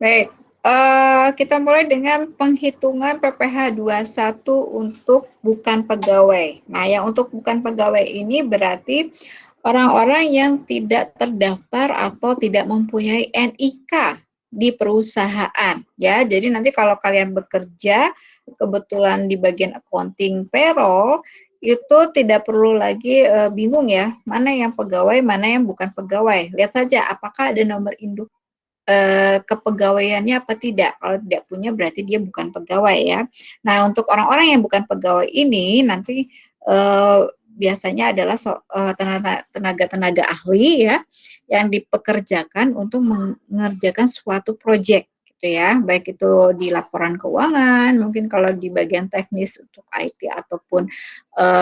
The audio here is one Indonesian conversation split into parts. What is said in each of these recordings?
Baik, kita mulai dengan penghitungan PPh 21 untuk bukan pegawai. Nah, yang untuk bukan pegawai ini berarti orang-orang yang tidak terdaftar atau tidak mempunyai NIK di perusahaan, ya. Jadi nanti kalau kalian bekerja, kebetulan di bagian accounting payroll, itu tidak perlu lagi bingung ya, mana yang pegawai, mana yang bukan pegawai. Lihat saja apakah ada nomor induk kepegawaiannya apa tidak. Kalau tidak punya berarti dia bukan pegawai ya. Nah, untuk orang-orang yang bukan pegawai ini nanti biasanya adalah tenaga-tenaga ahli ya yang dipekerjakan untuk mengerjakan suatu proyek gitu ya, baik itu di laporan keuangan, mungkin kalau di bagian teknis untuk IT ataupun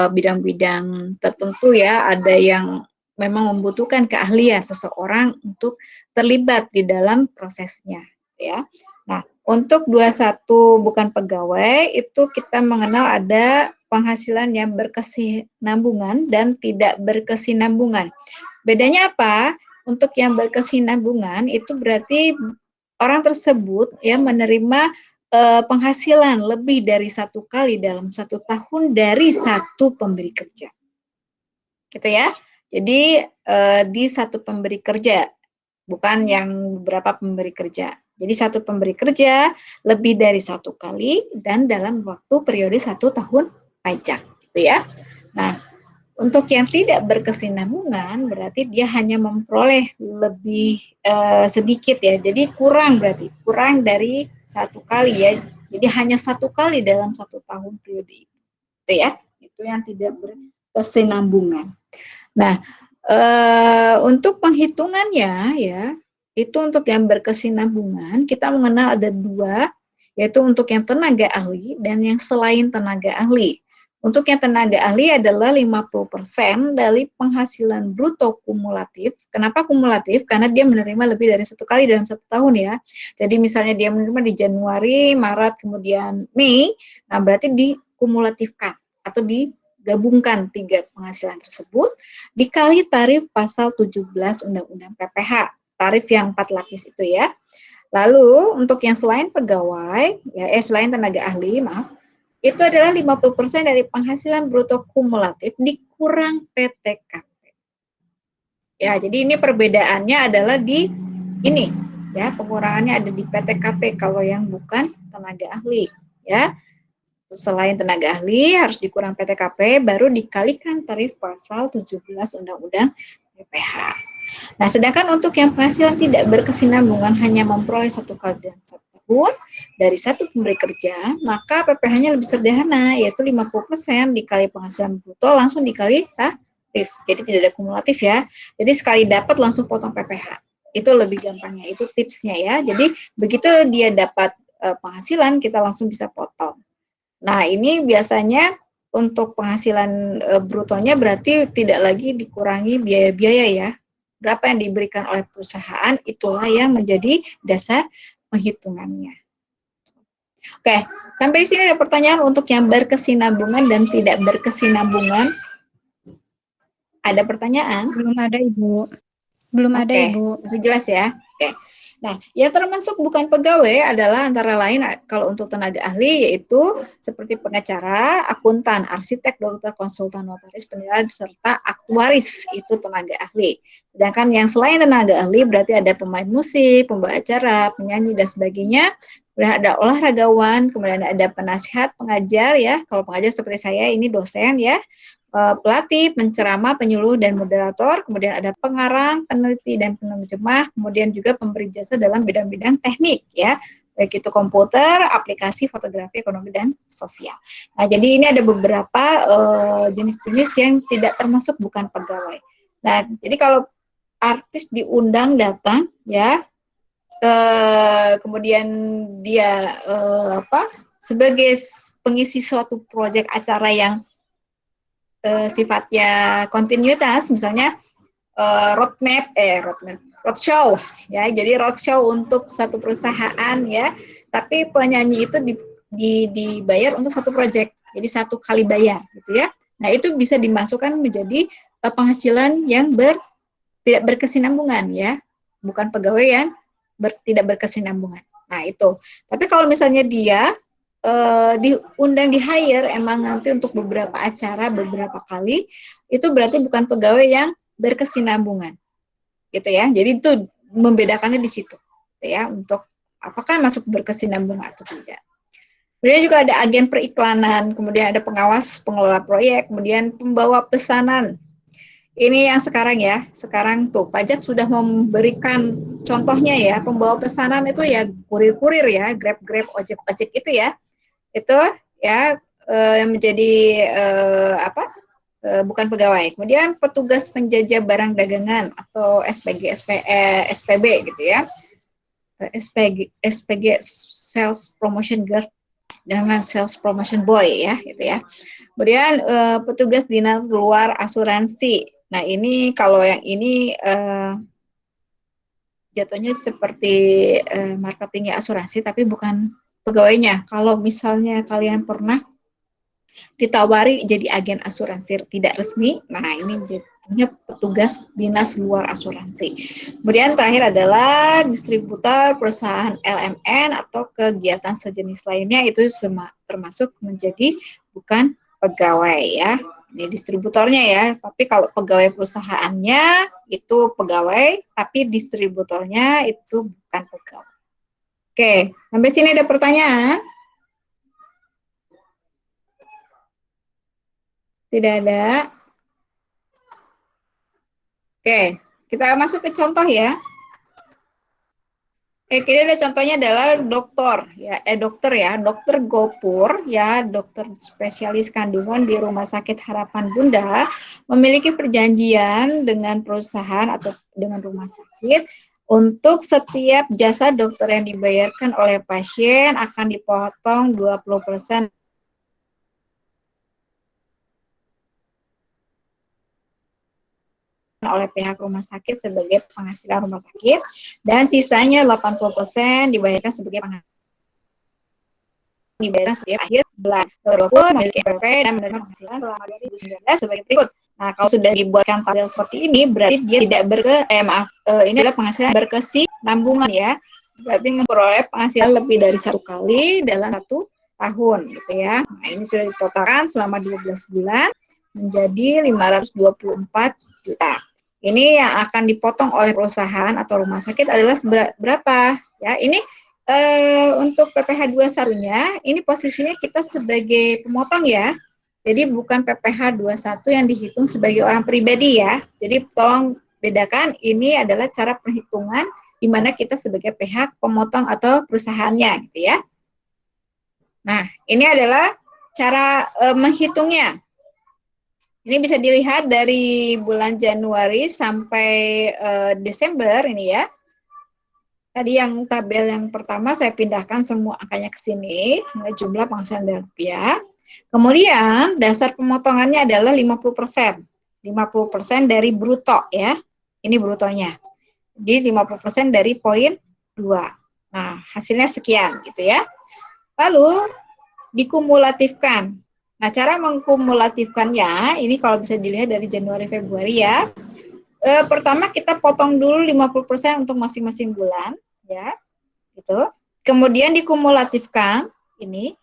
bidang-bidang tertentu ya, ada yang memang membutuhkan keahlian seseorang untuk terlibat di dalam prosesnya ya. Nah, untuk 21 bukan pegawai itu kita mengenal ada penghasilan yang berkesinambungan dan tidak berkesinambungan. Bedanya apa? Untuk yang berkesinambungan itu berarti orang tersebut ya menerima penghasilan lebih dari 1 kali dalam 1 tahun dari satu pemberi kerja. Gitu ya. Jadi di satu pemberi kerja, bukan yang beberapa pemberi kerja. Jadi satu pemberi kerja lebih dari 1 kali dan dalam waktu periode 1 tahun pajak, gitu ya. Nah, untuk yang tidak berkesinambungan berarti dia hanya memperoleh lebih sedikit ya. Jadi kurang berarti kurang dari 1 kali ya. Jadi hanya 1 kali dalam 1 tahun periode itu ya. Itu yang tidak berkesinambungan. Nah, untuk penghitungannya ya, itu untuk yang berkesinambungan kita mengenal ada 2, yaitu untuk yang tenaga ahli dan yang selain tenaga ahli. Untuk yang tenaga ahli adalah 50% dari penghasilan bruto kumulatif. Kenapa kumulatif? Karena dia menerima lebih dari 1 kali dalam 1 tahun ya. Jadi misalnya dia menerima di Januari, Maret, kemudian Mei, nah berarti dikumulatifkan atau digabungkan 3 penghasilan tersebut dikali tarif pasal 17 Undang-Undang PPh, tarif yang 4 lapis itu ya. Lalu untuk yang selain pegawai, ya selain tenaga ahli, maaf, itu adalah 50% dari penghasilan bruto kumulatif dikurang PTKP. Ya, jadi ini perbedaannya adalah di ini, ya, pengurangannya ada di PTKP kalau yang bukan tenaga ahli, ya. Selain tenaga ahli harus dikurang PTKP baru dikalikan tarif pasal 17 Undang-Undang PPh. Nah, sedangkan untuk yang penghasilan tidak berkesinambungan hanya memperoleh 1 kali dalam 1 tahun dari satu pemberi kerja, maka PPh-nya lebih sederhana, yaitu 50% dikali penghasilan bruto langsung dikali tarif. Jadi tidak ada kumulatif ya. Jadi sekali dapat langsung potong PPh. Itu lebih gampangnya, itu tipsnya ya. Jadi begitu dia dapat penghasilan, kita langsung bisa potong. Nah, ini biasanya untuk penghasilan brutonya berarti tidak lagi dikurangi biaya-biaya ya. Berapa yang diberikan oleh perusahaan, itulah yang menjadi dasar penghitungannya. Oke, sampai di sini ada pertanyaan untuk yang berkesinambungan dan tidak berkesinambungan. Ada pertanyaan? Belum ada, Ibu. Belum ada, Ibu. Masih jelas ya? Oke. Nah, yang termasuk bukan pegawai adalah antara lain kalau untuk tenaga ahli yaitu seperti pengacara, akuntan, arsitek, dokter, konsultan, notaris, penilai, serta aktuaris, itu tenaga ahli. Sedangkan yang selain tenaga ahli berarti ada pemain musik, pembawa acara, penyanyi, dan sebagainya. Kemudian ada olahragawan, kemudian ada penasihat, pengajar ya. Kalau pengajar seperti saya ini dosen ya. Pelatih, penceramah, penyuluh, dan moderator, kemudian ada pengarang, peneliti, dan penerjemah, kemudian juga pemberi jasa dalam bidang-bidang teknik, ya, baik itu komputer, aplikasi, fotografi, ekonomi, dan sosial. Nah, jadi ini ada beberapa jenis-jenis yang tidak termasuk bukan pegawai. Nah, jadi kalau artis diundang datang, ya, kemudian dia sebagai pengisi suatu proyek acara yang sifatnya kontinuitas, misalnya roadshow ya, jadi roadshow untuk satu perusahaan ya, tapi penyanyi itu dibayar untuk satu proyek, jadi 1 kali bayar gitu ya. Nah, itu bisa dimasukkan menjadi penghasilan yang tidak berkesinambungan ya, bukan pegawai yang tidak berkesinambungan. Nah, itu. Tapi kalau misalnya dia diundang di hire emang nanti untuk beberapa acara beberapa kali, itu berarti bukan pegawai yang berkesinambungan, gitu ya. Jadi itu membedakannya di situ, gitu ya, untuk apakah masuk berkesinambungan atau tidak. Kemudian juga ada agen periklanan, kemudian ada pengawas pengelola proyek, kemudian pembawa pesanan. Ini yang sekarang ya, sekarang tuh pajak sudah memberikan contohnya ya, pembawa pesanan itu ya kurir-kurir ya, grab-grab, ojek-ojek itu ya, itu ya yang menjadi apa? Bukan pegawai. Kemudian petugas penjajah barang dagangan atau SPG, SPB gitu ya. SPG Sales Promotion Girl dengan Sales Promotion Boy ya, gitu ya. Kemudian petugas dinas luar asuransi. Nah ini kalau yang ini jatuhnya seperti marketingnya asuransi, tapi bukan pegawainya. Kalau misalnya kalian pernah ditawari jadi agen asuransi tidak resmi, nah ini jadinya petugas dinas luar asuransi. Kemudian terakhir adalah distributor perusahaan LMN atau kegiatan sejenis lainnya, itu termasuk menjadi bukan pegawai ya. Ini distributornya ya, tapi kalau pegawai perusahaannya itu pegawai, tapi distributornya itu bukan pegawai. Oke, sampai sini ada pertanyaan? Tidak ada. Oke, kita masuk ke contoh ya. Ini ada contohnya adalah dokter ya, dokter Gopur ya, dokter spesialis kandungan di Rumah Sakit Harapan Bunda memiliki perjanjian dengan perusahaan atau dengan rumah sakit untuk setiap jasa dokter yang dibayarkan oleh pasien akan dipotong 20% oleh pihak rumah sakit sebagai penghasilan rumah sakit dan sisanya 80% dibayarkan sebagai penghasilan dibayarkan setiap akhir bulan. Walaupun memiliki PPP dan menerima penghasilan selama 2019 sebagai berikut. Nah, kalau sudah dibuatkan tabel seperti ini, berarti dia tidak ini adalah penghasilan berkesinambungan ya. Berarti memperoleh penghasilan lebih dari satu kali dalam 1 tahun, gitu ya. Nah, ini sudah ditotalkan selama 12 bulan menjadi 524 juta. Ini yang akan dipotong oleh perusahaan atau rumah sakit adalah berapa? Ya, ini untuk PPh 21-nya, ini posisinya kita sebagai pemotong ya. Jadi bukan PPh 21 yang dihitung sebagai orang pribadi ya. Jadi tolong bedakan, ini adalah cara perhitungan di mana kita sebagai pihak pemotong atau perusahaannya gitu ya. Nah, ini adalah cara menghitungnya. Ini bisa dilihat dari bulan Januari sampai Desember ini ya. Tadi yang tabel yang pertama saya pindahkan semua angkanya ke sini, jumlah penghasilan dari rupiah. Kemudian dasar pemotongannya adalah 50%. 50% dari bruto ya. Ini brutonya. Jadi 50% dari poin 2. Nah, hasilnya sekian gitu ya. Lalu dikumulatifkan. Nah, cara mengkumulatifkannya ini kalau bisa dilihat dari Januari Februari ya. Pertama kita potong dulu 50% untuk masing-masing bulan ya. Gitu. Kemudian dikumulatifkan ini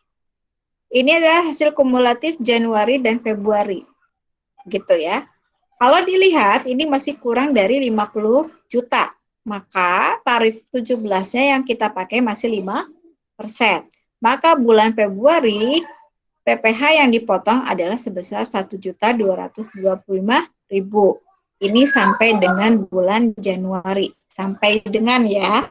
adalah hasil kumulatif Januari dan Februari. Gitu ya. Kalau dilihat ini masih kurang dari 50 juta. Maka tarif 17-nya yang kita pakai masih 5%. Maka bulan Februari PPh yang dipotong adalah sebesar 1.225.000. Ini sampai dengan bulan Januari. Sampai dengan ya,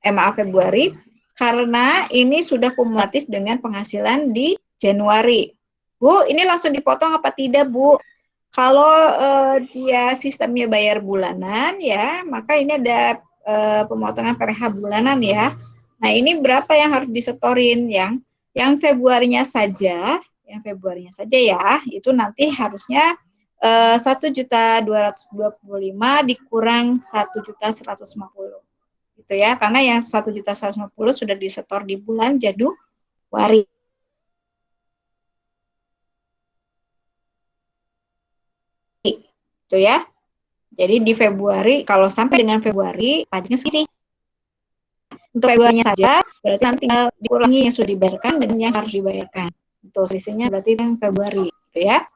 maaf Februari, karena ini sudah kumulatif dengan penghasilan di Januari. Bu, ini langsung dipotong apa tidak, Bu? Kalau dia sistemnya bayar bulanan ya, maka ini ada pemotongan PPh bulanan ya. Nah, ini berapa yang harus disetorin yang Februarinya saja, ya, itu nanti harusnya 1.225 dikurang 1.150 gitu ya, karena yang 1.150 sudah disetor di bulan Januari. Itu ya. Jadi di Februari, kalau sampai dengan Februari, pajaknya segini. Untuk Februarinya saja, berarti nanti tinggal dikurangi yang sudah dibayarkan dan yang harus dibayarkan. Itu sisinya berarti yang Februari, gitu ya.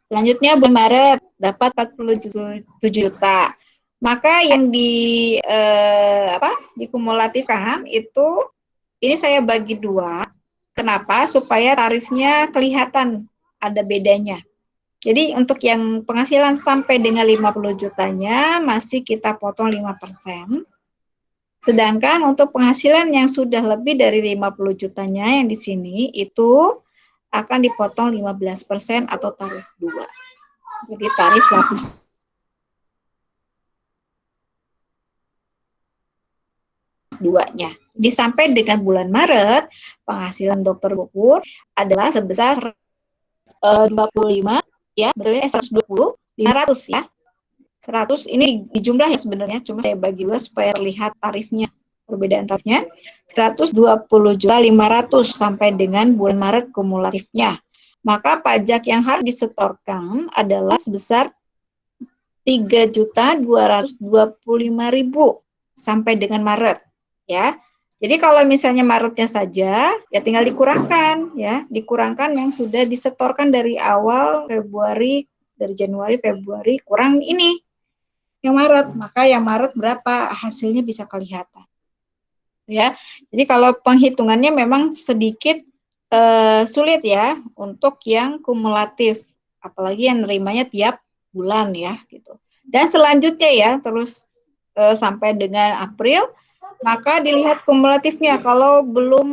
Selanjutnya bulan Maret dapat 47 juta. Maka yang dikumulatifkan itu ini saya bagi dua. Kenapa? Supaya tarifnya kelihatan ada bedanya. Jadi untuk yang penghasilan sampai dengan 50 jutanya masih kita potong 5%. Sedangkan untuk penghasilan yang sudah lebih dari 50 jutanya yang di sini itu akan dipotong 15% atau tarif 2. Jadi tarif lapis 2-nya. Jadi sampai dengan bulan Maret, penghasilan dokter Bopur adalah sebesar 25 ya, betulnya 120, 500 ya. 100 ini di jumlah ya sebenarnya, cuma saya bagi dua supaya lihat tarifnya, perbedaan tarifnya. 120.500.000 sampai dengan bulan Maret kumulatifnya. Maka pajak yang harus disetorkan adalah sebesar 3.225.000 sampai dengan Maret ya. Jadi kalau misalnya Maretnya saja ya tinggal dikurangkan ya, dikurangkan yang sudah disetorkan dari awal Februari, dari Januari, Februari kurang ini yang Maret, maka yang Maret berapa hasilnya bisa kelihatan ya. Jadi kalau penghitungannya memang sedikit sulit ya untuk yang kumulatif, apalagi yang nerimanya tiap bulan ya gitu. Dan selanjutnya ya terus sampai dengan April, maka dilihat kumulatifnya. Kalau belum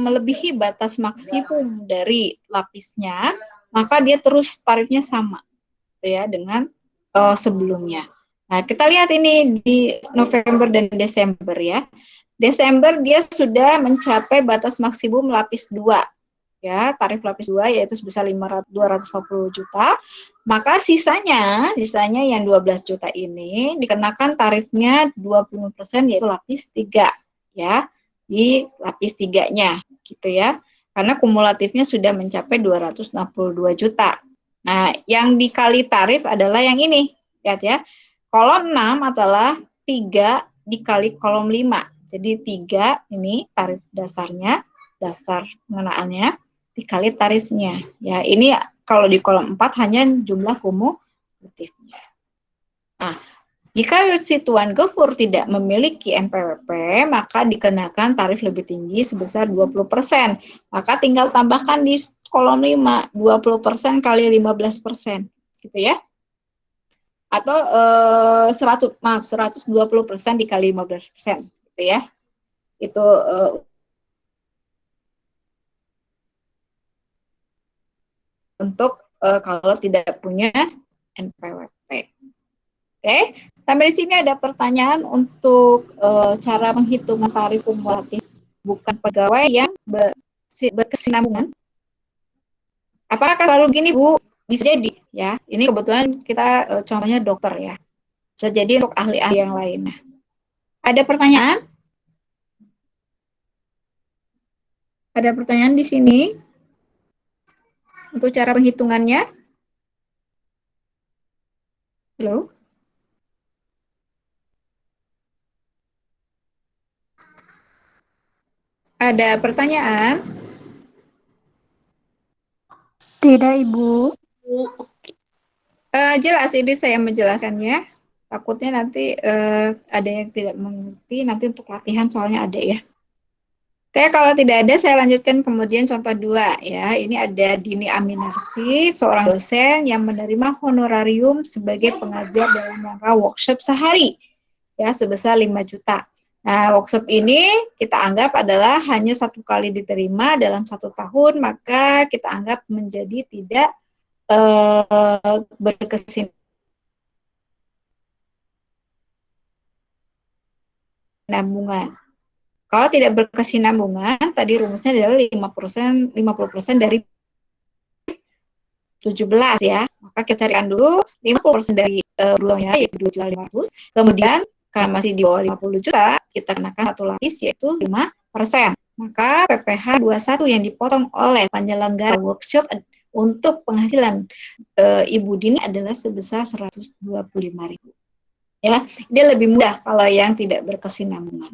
melebihi batas maksimum dari lapisnya, maka dia terus tarifnya sama ya dengan sebelumnya. Nah, kita lihat ini di November dan Desember ya. Desember dia sudah mencapai batas maksimum lapis 2 ya, tarif lapis 2 yaitu sebesar 240 juta. Maka sisanya yang 12 juta ini dikenakan tarifnya 20% yaitu lapis 3 ya, di lapis 3-nya gitu ya. Karena kumulatifnya sudah mencapai 262 juta. Nah, yang dikali tarif adalah yang ini. Lihat ya. Kolom 6 adalah 3 dikali kolom 5. Jadi 3 ini tarif dasarnya, dasar pengenaannya dikali tarifnya. Ya, ini kalau di kolom 4 hanya jumlah kumulatifnya. Nah, jika si Tuan Gofur tidak memiliki NPWP, maka dikenakan tarif lebih tinggi sebesar 20%. Maka tinggal tambahkan di kolom 5, 20% kali 15%. Gitu ya. Atau 120% dikali 15%. Gitu ya. Itu untuk kalau tidak punya NPWP. Oke, sampai di sini ada pertanyaan untuk cara penghitungan tarif kumulatif bukan pegawai yang berkesinambungan. Apakah selalu gini Bu? Bisa jadi ya. Ini kebetulan kita contohnya dokter ya. Bisa jadi untuk ahli-ahli yang lainnya. Ada pertanyaan? Ada pertanyaan di sini untuk cara penghitungannya? Halo? Ada pertanyaan? Tidak, Ibu. Jelas ini saya menjelaskannya. Takutnya nanti ada yang tidak mengerti, nanti untuk latihan soalnya ada ya. Oke, kalau tidak ada saya lanjutkan kemudian contoh 2 ya. Ini ada Dini Aminarsi, seorang dosen yang menerima honorarium sebagai pengajar dalam rangka workshop sehari ya sebesar 5 juta. Nah, workshop ini kita anggap adalah hanya 1 kali diterima dalam 1 tahun, maka kita anggap menjadi tidak berkesinambungan. Kalau tidak berkesinambungan, tadi rumusnya adalah 50% dari 17 ya. Maka kita carikan dulu 50% dari dulunya yaitu 2.500.000. Kemudian karena masih di bawah 50 juta, kita kenakan satu lapis yaitu 5%. Maka PPh 21 yang dipotong oleh penyelenggara workshop untuk penghasilan Ibu Dini adalah sebesar 125.000. Ya, dia lebih mudah kalau yang tidak berkesinambungan.